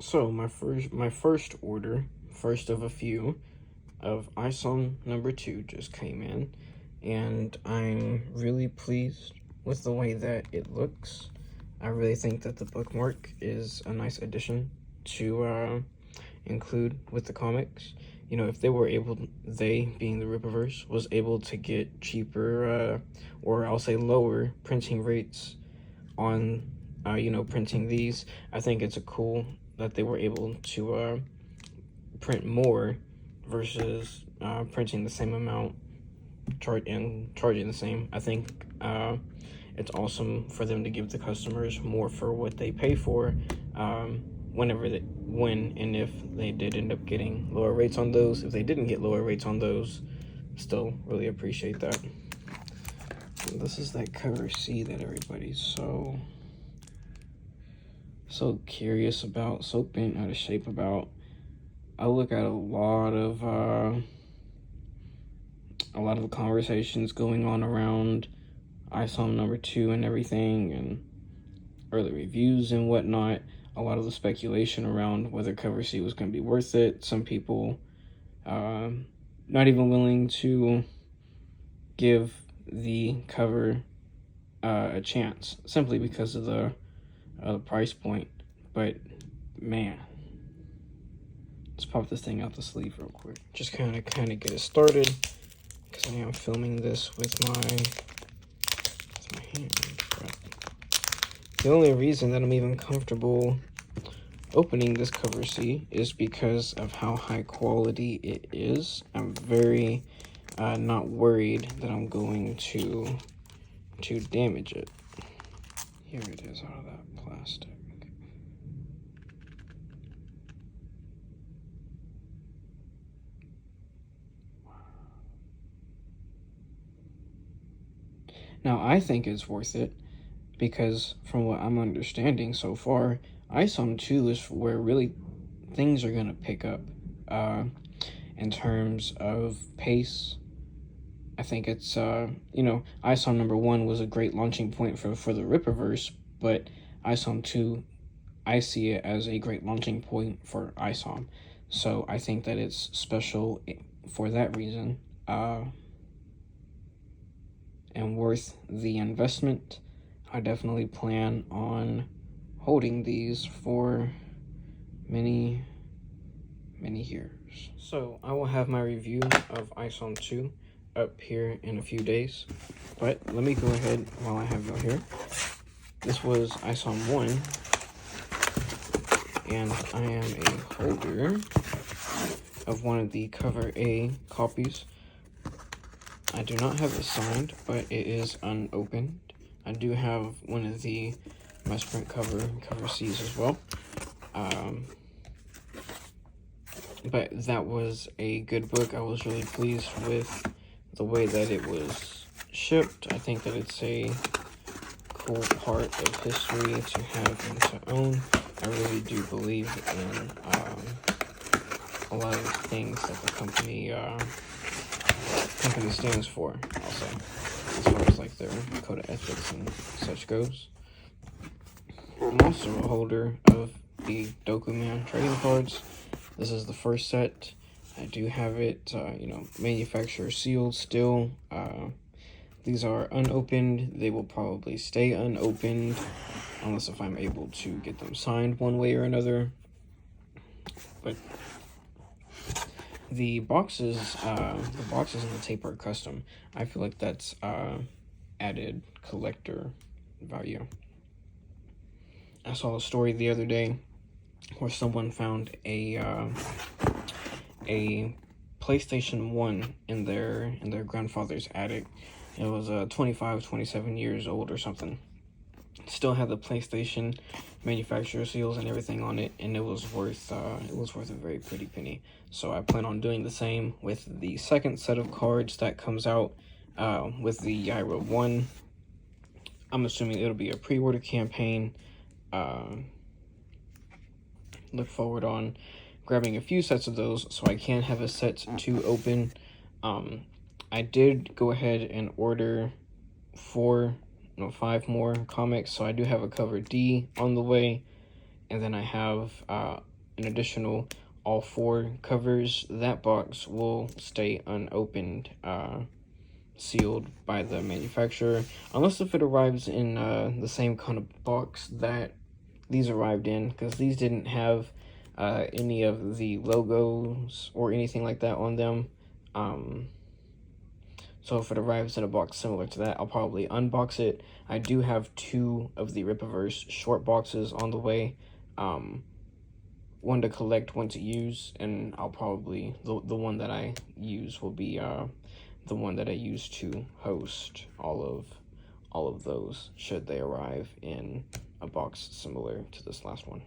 So my first order, first of a few, of ISOM number 2 just came in, and I'm really pleased with the way that it looks. I really think that the bookmark is a nice addition to include with the comics. You know, if they were able, they being the Rippaverse, was able to get cheaper, or I'll say lower printing rates on, printing these, I think it's a cool that they were able to print more versus printing the same amount charging the same. I think it's awesome for them to give the customers more for what they pay for, when and if they did end up getting lower rates on those. If they didn't get lower rates on those, still really appreciate that. And this is that cover C that everybody's so curious about, so bent out of shape about. I look at a lot of the conversations going on around ISOM number 2 and everything, and early reviews and whatnot. A lot of the speculation around whether cover C was going to be worth it. Some people not even willing to give the cover a chance simply because of the price point. But man, let's pop this thing out the sleeve real quick. Just kind of get it started, because I am filming this with my hand. But the only reason that I'm even comfortable opening this cover C is because of how high quality it is. I'm very not worried that I'm going to damage it. Here it is out of that plastic. Now, I think it's worth it because from what I'm understanding so far, ISOM 2 is where really things are going to pick up in terms of pace. I think it's, ISOM number 1 was a great launching point for the Rippaverse, but ISOM 2, I see it as a great launching point for ISOM. So I think that it's special for that reason. And worth the investment. I definitely plan on holding these for many years. So I will have my review of ISOM 2 up here in a few days, but let me go ahead while I have you here. This was ISOM 1, and I am a holder of one of the cover A copies. I do not have it signed, but it is unopened. I do have one of the misprint cover C's as well. But that was a good book. I was really pleased with the way that it was shipped. I think that it's a cool part of history to have and to own. I really do believe in a lot of the things that the company stands for, also, as far as like their code of ethics and such goes. I'm also a holder of the Dokuman trading cards. This is the first set. I do have it, manufacturer sealed still. These are unopened. They will probably stay unopened unless if I'm able to get them signed one way or another. But the boxes and the tape are custom. I feel like that's added collector value. I saw a story the other day where someone found a PlayStation 1 in their grandfather's attic. It was 27 years old or something. Still had the PlayStation manufacturer seals and everything on it, and it was worth a very pretty penny. So I plan on doing the same with the second set of cards that comes out with the Yaira 1. I'm assuming it'll be a pre-order campaign. Look forward on grabbing a few sets of those so I can have a set to open. I did go ahead and order 5 more comics, so I do have a cover D on the way, and then I have an additional all 4 covers, that box will stay unopened, sealed by the manufacturer, unless if it arrives in the same kind of box that these arrived in, because these didn't have any of the logos or anything like that on them. So if it arrives in a box similar to that, I'll probably unbox it. I do have 2 of the Rip-A-Verse short boxes on the way. One to collect, one to use, and I'll probably, the one that I use will be the one that I use to host all of those, should they arrive in a box similar to this last one.